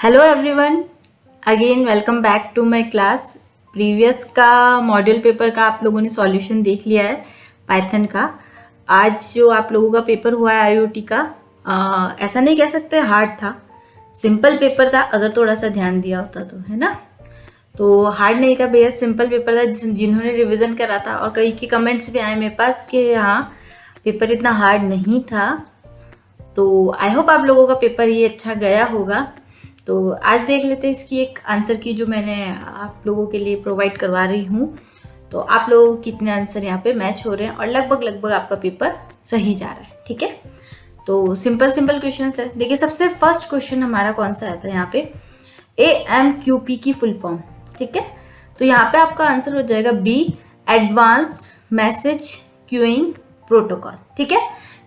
Hello everyone, again welcome back to my class. Previous का module paper का आप लोगों ने सॉल्यूशन देख लिया है पाइथन का। आज जो आप लोगों का पेपर हुआ है आईओटी का, ऐसा नहीं कह सकते हार्ड था, सिंपल पेपर था अगर थोड़ा सा ध्यान दिया होता तो, है ना। तो हार्ड नहीं था, बेहद सिंपल पेपर था। जिन्होंने रिविज़न करा था और कई के कमेंट्स भी आए मेरे पास कि हाँ पेपर इतना हार्ड नहीं था। तो आई होप आप लोगों का पेपर ये अच्छा गया होगा। तो आज देख लेते हैं इसकी एक आंसर की जो मैंने आप लोगों के लिए प्रोवाइड करवा रही हूँ। तो आप लोगों को कितने आंसर यहाँ पे मैच हो रहे हैं और लगभग आपका पेपर सही जा रहा है, ठीक है। तो सिंपल क्वेश्चंस है। देखिए सबसे फर्स्ट क्वेश्चन हमारा कौन सा आता है यहाँ पे, AMQP की फुल फॉर्म, ठीक है। तो यहाँ पे आपका आंसर हो जाएगा B, advanced message queuing protocol, ठीक है।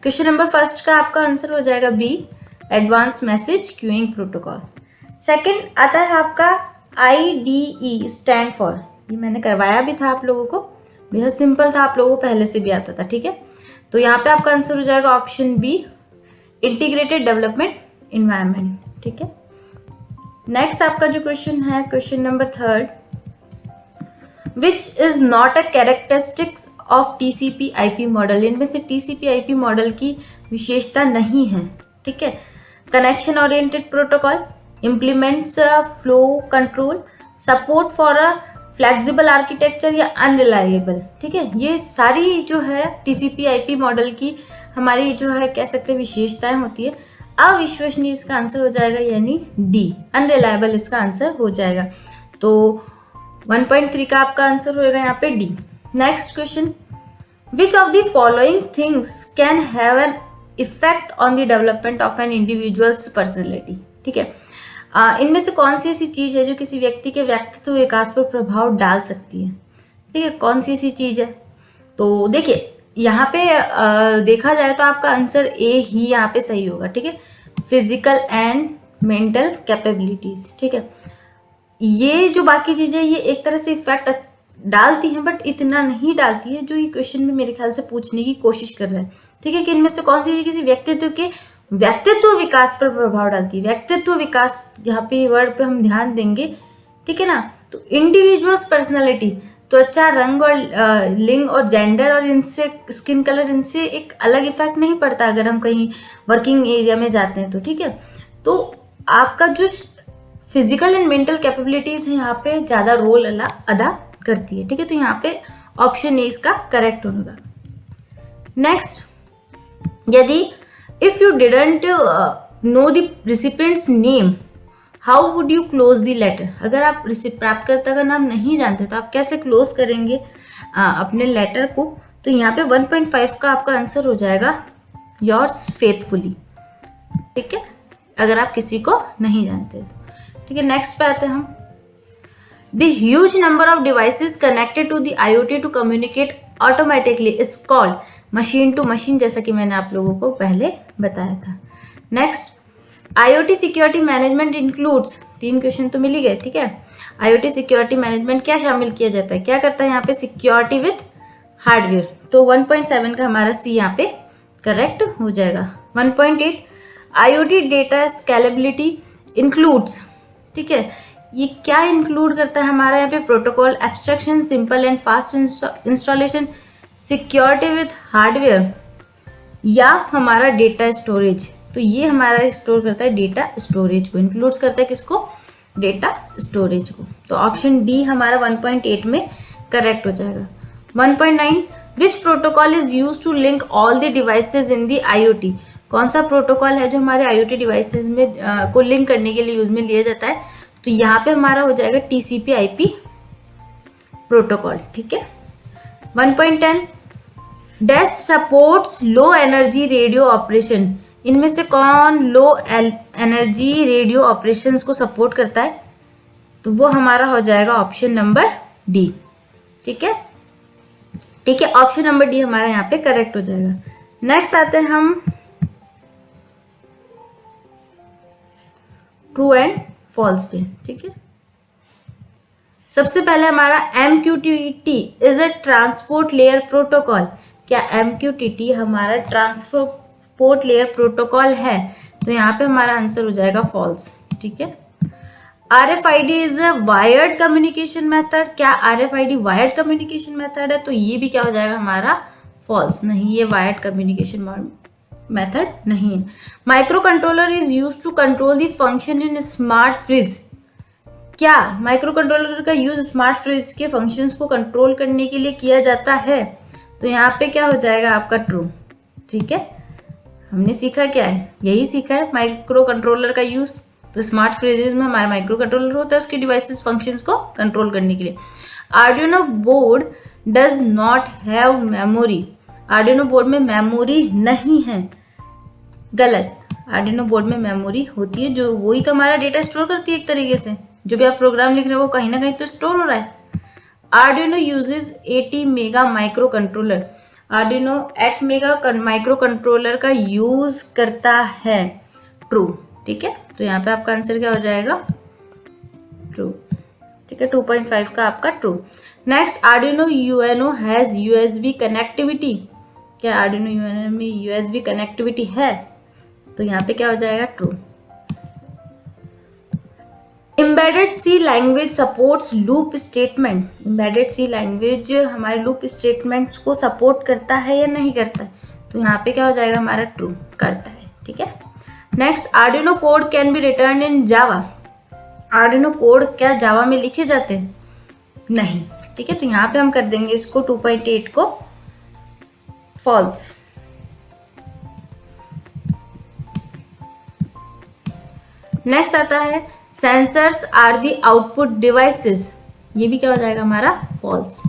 क्वेश्चन नंबर फर्स्ट का आपका आंसर हो जाएगा B, advanced message queuing protocol. Second आता है आपका IDE स्टैंड फॉर, ये मैंने करवाया भी था आप लोगों को, बेहद सिंपल था, आप लोगों को पहले से भी आता था, ठीक है। तो यहाँ पे आपका आंसर हो जाएगा option B, integrated development environment, ठीक है। नेक्स्ट आपका जो क्वेश्चन है, question number third, which is not a characteristics of TCP/IP model. इनमें से TCP/IP मॉडल की विशेषता नहीं है, ठीक है। Connection oriented protocol, implements flow control, support for a flexible architecture या अनरिलायबल, ठीक है। ये सारी जो है TCP/IP मॉडल की हमारी जो है कह सकते हैं विशेषताएं होती है। अविश्वसनीय इसका आंसर हो जाएगा, यानी डी, अनरिलायबल इसका आंसर हो जाएगा। तो 1.3 का आपका आंसर होगा यहाँ पे D. Next question, which of the following things can have an effect on the development of an individual's personality, ठीक है। इनमें से कौन सी ऐसी चीज है जो किसी व्यक्ति के व्यक्तित्व विकास पर प्रभाव डाल सकती है, ठीक है। कौन सी ऐसी चीज है, तो देखिए यहाँ पे देखा जाए तो आपका आंसर ए ही यहाँ पे सही होगा, ठीक है। फिजिकल एंड मेंटल कैपेबिलिटीज, ठीक है। ये जो बाकी चीजें ये एक तरह से इफेक्ट डालती हैं, बट इतना नहीं डालती है जो ये क्वेश्चन में मेरे ख्याल से पूछने की कोशिश कर रहा है, ठीक है। कि इनमें से कौन सी किसी व्यक्तित्व विकास पर प्रभाव डालती है। व्यक्तित्व विकास यहाँ पे वर्ड पे हम ध्यान देंगे, ठीक है ना। तो इंडिविजुअल्स पर्सनालिटी, त्वचा रंग और लिंग और जेंडर और इनसे स्किन कलर, इनसे एक अलग इफेक्ट नहीं पड़ता अगर हम कहीं वर्किंग एरिया में जाते हैं तो, ठीक है। तो आपका जो फिजिकल एंड मेंटल कैपेबिलिटीज है यहाँ पे ज्यादा रोल अदा करती है, ठीक है। तो यहाँ पे ऑप्शन ए इसका करेक्ट होगा। नेक्स्ट, यदि if you didn't know the recipient's name, how would you close the letter? अगर आप प्राप्तकर्ता का नाम नहीं जानते तो आप कैसे क्लोज करेंगे अपने लेटर को। तो यहाँ पे 1.5 का आपका आंसर हो जाएगा योर्स फेथफुली, ठीक है, अगर आप किसी को नहीं जानते तो, ठीक है। नेक्स्ट पे आते हैं हम, the huge number of devices connected to the IoT to communicate automatically is called machine to machine, जैसा कि मैंने आप लोगों को पहले बताया था। Next, IoT security management includes, 3 question तो मिल ही गए, ठीक है। IoT सिक्योरिटी मैनेजमेंट क्या शामिल किया जाता है, क्या करता है यहाँ पे, सिक्योरिटी विथ हार्डवेयर। तो 1.7 का हमारा सी यहाँ पे करेक्ट हो जाएगा। 1.8, IoT डेटा स्केलेबिलिटी इंक्लूड्स, ठीक है। ये क्या इंक्लूड करता है हमारा यहाँ पे, protocol abstraction, simple and fast installation, security with hardware या हमारा डेटा स्टोरेज। तो ये हमारा स्टोर करता है डेटा स्टोरेज को, इंक्लूड्स करता है किसको, डेटा स्टोरेज को। तो ऑप्शन डी हमारा 1.8 में करेक्ट हो जाएगा। 1.9, which protocol is use to link all the devices in the IoT। कौन सा प्रोटोकॉल है जो हमारे IoT डिवाइसेज में को लिंक करने के लिए यूज में लिया जाता है। तो यहाँ पे हमारा हो जाएगा TCP/IP प्रोटोकॉल, ठीक है। 1.10, dash supports low energy radio operation. इनमें से कौन लो एनर्जी रेडियो ऑपरेशंस को सपोर्ट करता है, तो वो हमारा हो जाएगा ऑप्शन नंबर डी, ठीक है, ठीक है। ऑप्शन नंबर डी हमारा यहाँ पे करेक्ट हो जाएगा। नेक्स्ट आते हैं हम ट्रू एंड फॉल्स पे, ठीक है। सबसे पहले हमारा MQTT is a transport layer protocol. क्या MQTT हमारा ट्रांसपोर्ट लेयर प्रोटोकॉल है, तो यहाँ पे हमारा आंसर हो जाएगा फॉल्स, ठीक है। RFID is a wired communication method. क्या RFID वायर्ड कम्युनिकेशन मेथड है? तो ये भी क्या हो जाएगा हमारा फॉल्स, नहीं ये वायर्ड कम्युनिकेशन मेथड नहीं है। Micro controller is use to control the function in smart fridge. क्या माइक्रो कंट्रोलर का यूज स्मार्ट फ्रिज के फंक्शंस को कंट्रोल करने के लिए किया जाता है? तो यहाँ पे क्या हो जाएगा आपका ट्रू। ठीक है, हमने सीखा क्या है, यही सीखा है माइक्रो कंट्रोलर का यूज। तो स्मार्ट फ्रिजेज में हमारा माइक्रो कंट्रोलर होता है उसके डिवाइसेस फंक्शंस को कंट्रोल करने के लिए। Arduino board does not have memory. Arduino board में मेमोरी नहीं है। गलत, आर्डिनो बोर्ड में मेमोरी होती है, जो वही तो हमारा डेटा स्टोर करती है एक तरीके से। जो भी आप प्रोग्राम लिख रहे हो वो कहीं ना कहीं तो स्टोर हो रहा है। Arduino uses 80 mega micro controller. Arduino 8 mega micro controller का यूज करता है। ट्रू। ठीक है, तो यहाँ पे आपका आंसर क्या हो जाएगा? ट्रू। ठीक है, 2.5 का आपका true. Next, Arduino UNO has USB connectivity. क्या आर्डिनो यूएनओ में यूएसबी कनेक्टिविटी है? तो यहाँ पे क्या हो जाएगा? True. Embedded C language supports loop statement. Embedded C language हमारे लूप स्टेटमेंट्स को सपोर्ट करता है या नहीं करता है? तो यहाँ पे क्या हो जाएगा हमारा? ट्रू, करता है। ठीक है, next, Arduino code can be return in Java. Arduino code क्या जावा में लिखे जाते हैं? नहीं। ठीक है, तो यहाँ पे हम कर देंगे इसको 2.8 को फॉल्स। नेक्स्ट आता है sensors are the output devices. ये भी क्या हो जाएगा हमारा? फॉल्स।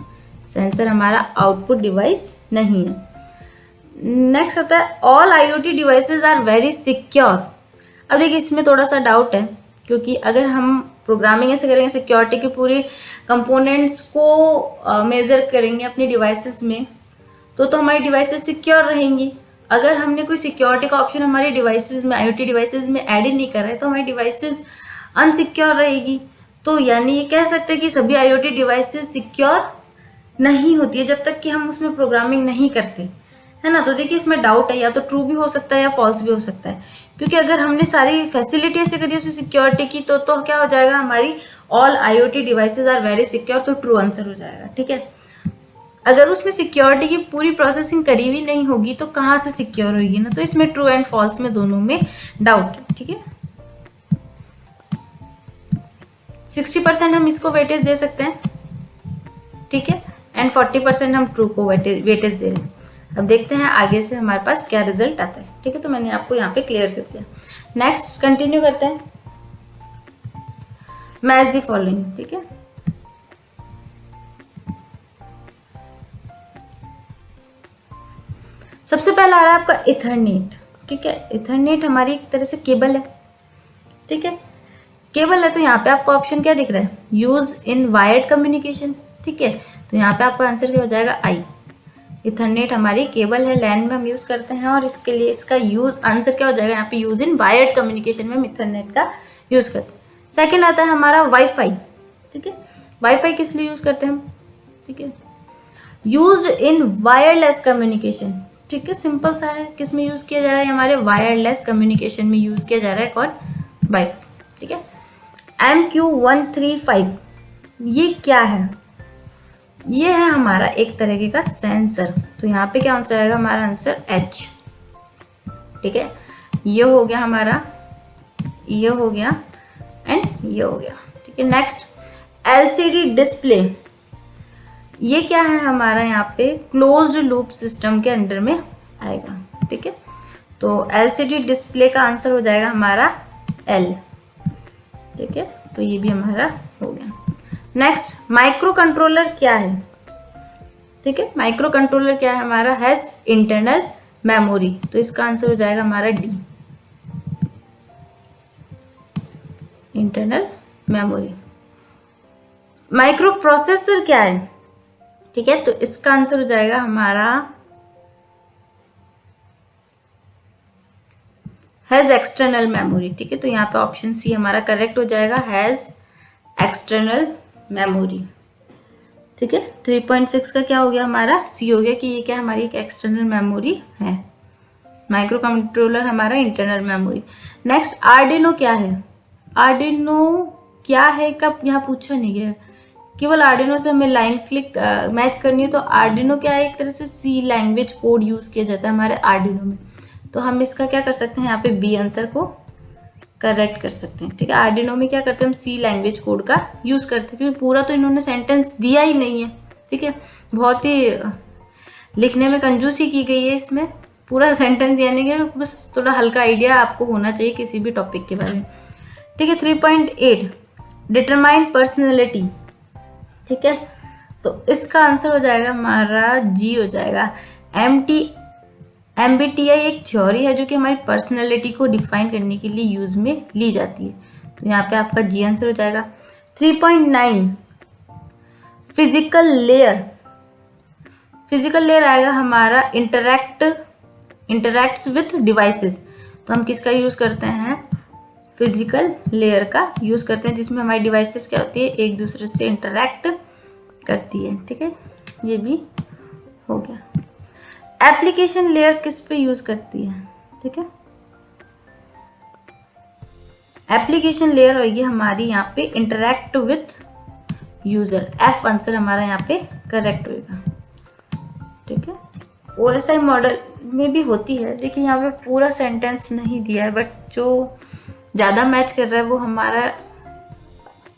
सेंसर हमारा आउटपुट डिवाइस नहीं है। नेक्स्ट आता है all IoT devices are very secure. अब देखिए इसमें थोड़ा सा डाउट है, क्योंकि अगर हम प्रोग्रामिंग ऐसे करेंगे, सिक्योरिटी के पूरे कंपोनेंट्स को मेजर करेंगे अपनी डिवाइसेस में, तो हमारी डिवाइसेस सिक्योर रहेंगी। अगर हमने कोई सिक्योरिटी का ऑप्शन हमारी डिवाइसेस में, IoT डिवाइसेस में ऐड ही नहीं कर रहे, तो हमारी डिवाइसेस अनसिक्योर रहेगी। तो यानी ये कह सकते हैं कि सभी IoT डिवाइसेस सिक्योर नहीं होती है जब तक कि हम उसमें प्रोग्रामिंग नहीं करते, है ना। तो देखिए इसमें डाउट है, या तो ट्रू भी हो सकता है या फॉल्स भी हो सकता है, क्योंकि अगर हमने सारी फैसिलिटी ऐसे करी उसी सिक्योरिटी की, तो क्या हो जाएगा हमारी all IoT devices are very secure, तो ट्रू आंसर हो जाएगा। ठीक है, अगर उसमें सिक्योरिटी की पूरी प्रोसेसिंग करी हुई नहीं होगी तो कहाँ से सिक्योर होगी ना। तो इसमें ट्रू एंड फॉल्स में दोनों में डाउट है। ठीक है, 60% हम इसको वेटेज दे सकते हैं। ठीक है, एंड 40% हम ट्रू को वेटेज दे रहे हैं। अब देखते हैं आगे से हमारे पास क्या रिजल्ट आता है। ठीक है, तो मैंने आपको यहाँ पे क्लियर कर दिया। नेक्स्ट कंटिन्यू करते हैं। Match the following. ठीक है, सबसे पहला आ रहा है आपका इथरनेट। ठीक है, इथरनेट हमारी एक तरह से केबल है। ठीक है, केबल है, तो यहाँ पे आपको ऑप्शन क्या दिख रहा है? Use in wired communication. ठीक है, तो यहाँ पे आपका आंसर क्या हो जाएगा? आई। इथरनेट हमारी केबल है, लैन में हम यूज करते हैं, और इसके लिए इसका यूज आंसर क्या हो जाएगा? यहाँ पे यूज इन वायर्ड कम्युनिकेशन में हम इथरनेट का यूज करते हैं। सेकेंड आता है हमारा वाईफाई। ठीक है, वाईफाई किस लिए यूज करते हैं हम? ठीक है, यूज्ड इन वायरलेस कम्युनिकेशन। ठीक है, सिंपल सा है, किस में यूज किया जा रहा है? हमारे वायरलेस कम्युनिकेशन में यूज किया जा रहा है। कौन? वाईफाई। ठीक है, MQ135 ये क्या है? ये है हमारा एक तरीके का सेंसर। तो यहाँ पे क्या आंसर आएगा? हमारा आंसर H। ठीक है, ये हो गया हमारा, ये हो गया एंड ये हो गया। ठीक है, नेक्स्ट LCD डिस्प्ले। ये क्या है हमारा? यहाँ पे क्लोज्ड लूप सिस्टम के अंडर में आएगा। ठीक है, तो LCD डिस्प्ले का आंसर हो जाएगा हमारा L। ठीक है, तो ये भी हमारा हो गया। नेक्स्ट, माइक्रो कंट्रोलर क्या है? ठीक है, माइक्रो कंट्रोलर क्या है हमारा? Has internal memory. तो इसका आंसर हो जाएगा हमारा D, internal memory. Micro processor क्या है? ठीक है, तो इसका आंसर हो जाएगा हमारा हैज एक्सटर्नल मेमोरी। ठीक है, तो यहाँ पे ऑप्शन सी हमारा करेक्ट हो जाएगा, हैज एक्सटर्नल मेमोरी। ठीक है, 3.6 का क्या हो गया हमारा? सी हो गया कि ये क्या हमारी एक एक्सटर्नल मेमोरी है। माइक्रो कंट्रोलर हमारा इंटरनल मेमोरी। नेक्स्ट, आर्डिनो क्या है? आर्डिनो क्या है कब यहाँ पूछा नहीं गया, केवल आर्डिनो से हमें लाइन क्लिक मैच करनी है। तो आर्डिनो क्या है, एक तरह से सी लैंग्वेज कोड यूज़ किया जाता है हमारे आर्डिनो में। तो हम इसका क्या कर सकते हैं, यहाँ पे बी आंसर को करेक्ट कर सकते हैं। ठीक है, आर्डिनो में क्या करते हैं, हम सी लैंग्वेज कोड का यूज़ करते हैं, क्योंकि पूरा तो इन्होंने सेंटेंस दिया ही नहीं है। ठीक है, बहुत ही लिखने में कंजूसी की गई है, इसमें पूरा सेंटेंस दिया नहीं है, बस थोड़ा हल्का आइडिया आपको होना चाहिए किसी भी टॉपिक के बारे में। ठीक है, 3.8 डिटरमाइन पर्सनैलिटी। ठीक है, तो इसका आंसर हो जाएगा हमारा जी हो जाएगा। MBTI एक थ्योरी है जो कि हमारी पर्सनैलिटी को डिफाइन करने के लिए यूज में ली जाती है। तो यहाँ पे आपका जी आंसर हो जाएगा। 3.9 फिजिकल लेयर। फिजिकल लेयर आएगा हमारा इंटरैक्ट्स विथ डिवाइसेस। तो हम किसका यूज करते हैं, फिजिकल लेयर का यूज करते हैं, जिसमें हमारी डिवाइसेस क्या होती है, एक दूसरे से इंटरैक्ट करती है। ठीक है, ये भी हो गया। एप्लीकेशन लेयर किस पे यूज करती है, ठीक है, एप्लीकेशन लेयर होगी हमारी यहाँ पे interact with user. F answer हमारा यहाँ पे करेक्ट होगा। ठीक है, OSI मॉडल में भी होती है, लेकिन यहाँ पे पूरा सेंटेंस नहीं दिया है, बट जो ज़्यादा मैच कर रहा है वो हमारा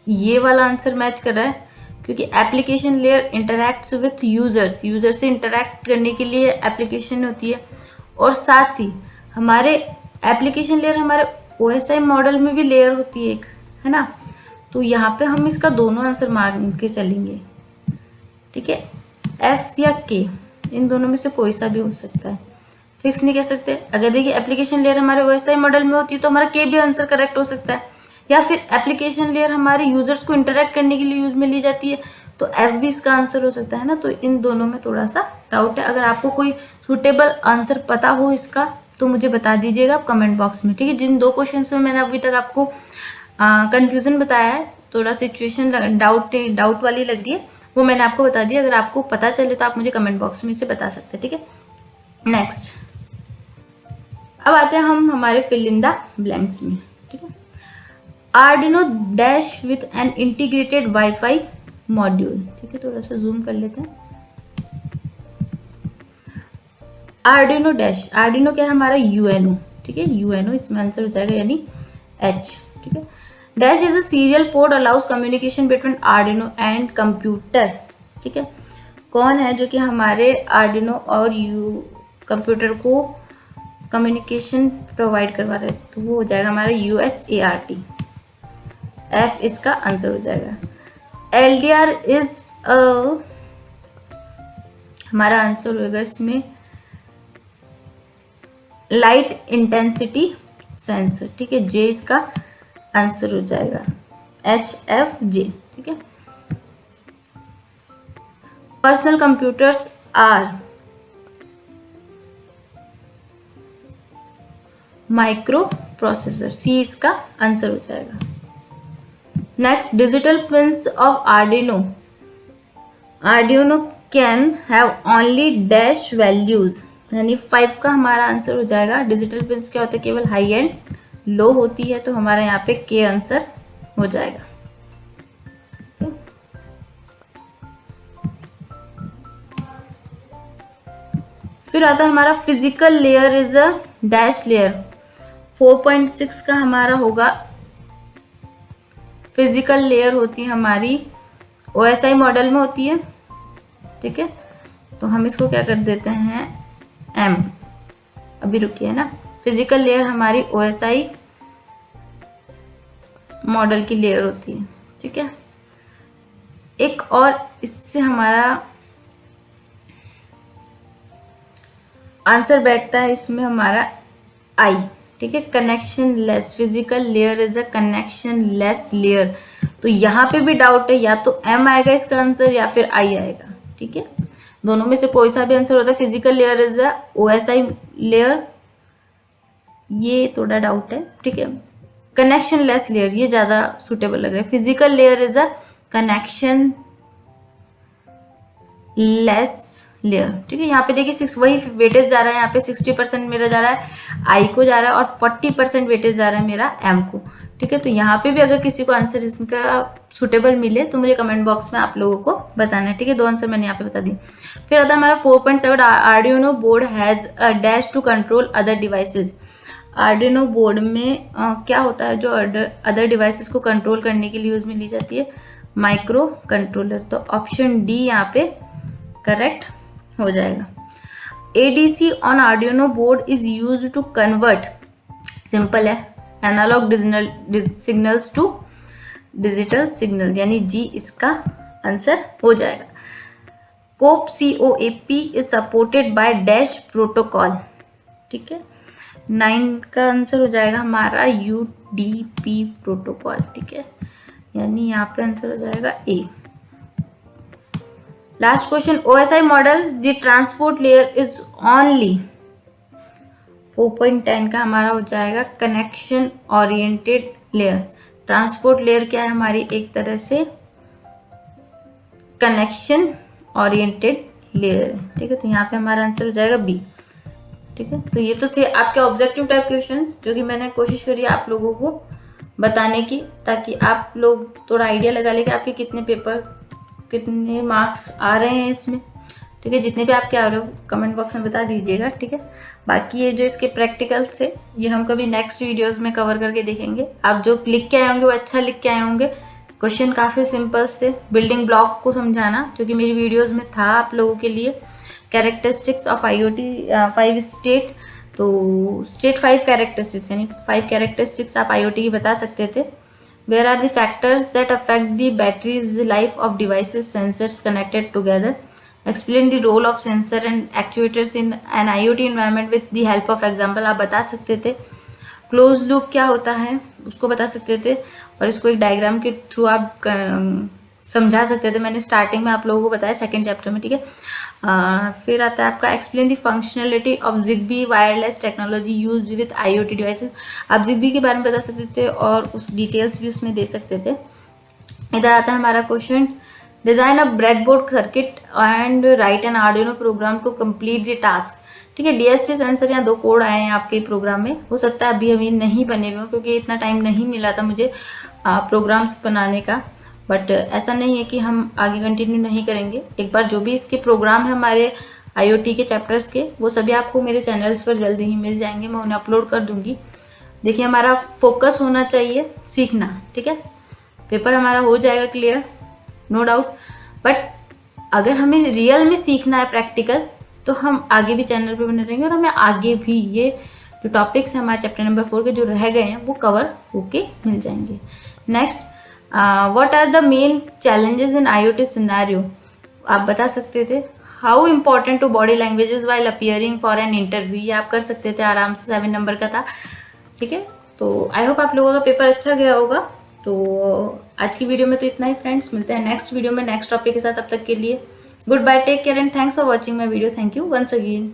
ये वाला आंसर मैच कर रहा है, क्योंकि application layer interacts with users. User से इंटरैक्ट करने के लिए एप्लीकेशन होती है, और साथ ही हमारे एप्लीकेशन लेयर हमारे OSI मॉडल में भी लेयर होती है एक, है ना। तो यहाँ पे हम इसका दोनों आंसर मान के चलेंगे। ठीक है, F या K, इन दोनों में से कोई सा भी हो सकता है, फिक्स नहीं कह सकते। अगर देखिए एप्लीकेशन लेयर हमारे OSI मॉडल में होती है तो हमारा K भी आंसर करेक्ट हो सकता है, या फिर एप्लीकेशन लेयर हमारे यूजर्स को इंटरैक्ट करने के लिए यूज में ली जाती है तो F भी इसका आंसर हो सकता है ना। तो इन दोनों में थोड़ा सा डाउट है। अगर आपको कोई सुटेबल आंसर पता हो इसका तो मुझे बता दीजिएगा आप कमेंट बॉक्स में। ठीक है, जिन 2 क्वेश्चन में मैंने अभी तक आपको कंफ्यूजन बताया है, थोड़ा सिचुएशन डाउट वाली लग रही है, वो मैंने आपको बता दिया। अगर आपको पता चले तो आप मुझे कमेंट बॉक्स में इसे बता सकते हैं। ठीक है, नेक्स्ट अब आते हैं हम हमारे फिल इन द ब्लैंक्स में। ठीक है, Arduino dash with an integrated wifi module. ठीक है, थोड़ा सा जूम कर लेते हैं। आर्डिनो डैश, आर्डिनो क्या है हमारा UNO। ठीक है, UNO इसमें आंसर हो जाएगा, यानी H। ठीक है, dash is a serial port allows communication between Arduino and computer. ठीक है, कौन है जो कि हमारे आर्डिनो और कंप्यूटर को कम्युनिकेशन प्रोवाइड करवा रहे हैं, तो वो हो जाएगा हमारा USART। F इसका आंसर हो जाएगा। LDR इज हमारा आंसर होगा इसमें लाइट इंटेंसिटी सेंसर। ठीक है, J इसका आंसर हो जाएगा, HFJ। ठीक है, personal computers are micro processor, C इसका आंसर हो जाएगा। Next, digital pins of Arduino can have only dash values, यानी 5 का हमारा आंसर हो जाएगा। डिजिटल पिंस क्या होते हैं, केवल हाई एंड लो होती है, तो हमारा यहाँ पे K आंसर हो जाएगा। फिर आता है हमारा physical layer is a dash layer. 4.6 का हमारा होगा, फिजिकल लेयर होती है हमारी OSI मॉडल में होती है। ठीक है, तो हम इसको क्या कर देते हैं M। अभी रुकिए ना, फिजिकल लेयर हमारी OSI मॉडल की लेयर होती है। ठीक है, एक और इससे हमारा आंसर बैठता है इसमें हमारा I। ठीक है, connection less, physical layer is a connection less layer. तो यहाँ पे भी डाउट है, या तो M आएगा इसका आंसर या फिर I आएगा। ठीक है, दोनों में से कोई सा भी आंसर होता है। Physical layer is a OSI layer, ये थोड़ा डाउट है। ठीक है, कनेक्शन लेस लेयर ये ज्यादा सुटेबल लग रहा है। Physical layer is a connection less layer. ठीक है, यहाँ पे देखिए 6 वही वेटेज जा रहा है, यहाँ पे 60% मेरा जा रहा है I को जा रहा है, और 40% वेटेज जा रहा है मेरा M को। ठीक है, तो यहाँ पे भी अगर किसी को आंसर इसका सुटेबल मिले तो मुझे कमेंट बॉक्स में आप लोगों को बताना है। ठीक है, 2 आंसर मैंने यहाँ पे बता दिए। फिर आता है हमारा 4.7, Arduino board has a dash to control other devices. Arduino board में क्या होता है जो अदर डिवाइसेस को कंट्रोल करने के लिए यूज में ली जाती है? Micro controller. तो ऑप्शन डी यहाँ पे करेक्ट हो जाएगा। ADC on Arduino board is use to convert, simple है, analogue signals to digital signal, यानी जी इसका आंसर हो जाएगा। COAP is supported by dash protocol. ठीक है, 9 का आंसर हो जाएगा हमारा UDP प्रोटोकॉल। ठीक है, यानी यहाँ पे आंसर हो जाएगा A. Last question, OSI model the transport layer is only. 4.10 का हमारा हो जाएगा connection oriented layer. Transport layer क्या है हमारी? एक तरह से कनेक्शन ओरिएंटेड लेयर। ठीक है, तो यहाँ पे हमारा आंसर हो जाएगा बी। ठीक है, तो ये तो थे आपके ऑब्जेक्टिव टाइप क्वेश्चंस जो कि मैंने कोशिश करी आप लोगों को बताने की, ताकि आप लोग थोड़ा आइडिया लगा ले कि आपके कितने मार्क्स आ रहे हैं इसमें। ठीक है, जितने भी आपके आ रहे हो कमेंट बॉक्स में बता दीजिएगा। ठीक है, बाकी ये जो इसके प्रैक्टिकल्स थे ये हम कभी नेक्स्ट वीडियोस में कवर करके देखेंगे। आप जो लिख के आए होंगे वो अच्छा लिख के आए होंगे। क्वेश्चन काफ़ी सिंपल थे। बिल्डिंग ब्लॉक को समझाना जो कि मेरी वीडियोज़ में था आप लोगों के लिए। कैरेक्टरिस्टिक्स ऑफ IoT 5 स्टेट, तो स्टेट 5 कैरेक्टरिस्टिक्स, यानी 5 कैरेक्टरिस्टिक्स आप IoT की बता सकते थे। Where are the factors that affect the batteries life of devices sensors connected together. Explain the role of sensor and actuators in an IoT environment with the help of example, आप बता सकते थे। Close loop क्या होता है उसको बता सकते थे, और इसको एक डायग्राम के थ्रू आप समझा सकते थे। मैंने स्टार्टिंग में आप लोगों को बताया 2nd चैप्टर में। ठीक है, फिर आता है आपका explain the functionality of ZigBee wireless technology use with IoT devices. आप ZigBee के बारे में बता सकते थे और उस डिटेल्स भी उसमें दे सकते थे। इधर आता है हमारा question, design a breadboard circuit and write an Arduino program to complete the task. ठीक है, DST सेंसर यहाँ 2 कोड आए हैं आपके प्रोग्राम में। हो सकता है अभी नहीं बने हुए क्योंकि इतना टाइम नहीं मिला था मुझे प्रोग्राम्स बनाने का, बट ऐसा नहीं है कि हम आगे कंटिन्यू नहीं करेंगे। एक बार जो भी इसके प्रोग्राम है हमारे IoT के चैप्टर्स के, वो सभी आपको मेरे चैनल्स पर जल्दी ही मिल जाएंगे, मैं उन्हें अपलोड कर दूंगी। देखिए, हमारा फोकस होना चाहिए सीखना। ठीक है, पेपर हमारा हो जाएगा क्लियर, नो डाउट, बट अगर हमें रियल में सीखना है प्रैक्टिकल, तो हम आगे भी चैनल पे बने रहेंगे और हमें आगे भी ये जो टॉपिक्स हैं हमारे चैप्टर नंबर 4 के जो रह गए हैं वो कवर होके मिल जाएंगे। Next, what are the main challenges in IoT scenario, आप बता सकते थे। How important to body languages while appearing for an interview, ये आप कर सकते थे आराम से, 7 नंबर का था। ठीक है, तो आई होप आप लोगों का पेपर अच्छा गया होगा। तो आज की वीडियो में तो इतना ही फ्रेंड्स, मिलते हैं नेक्स्ट वीडियो में नेक्स्ट टॉपिक के साथ। तब तक के लिए goodbye, take care and thanks for watching my video. Thank you once again.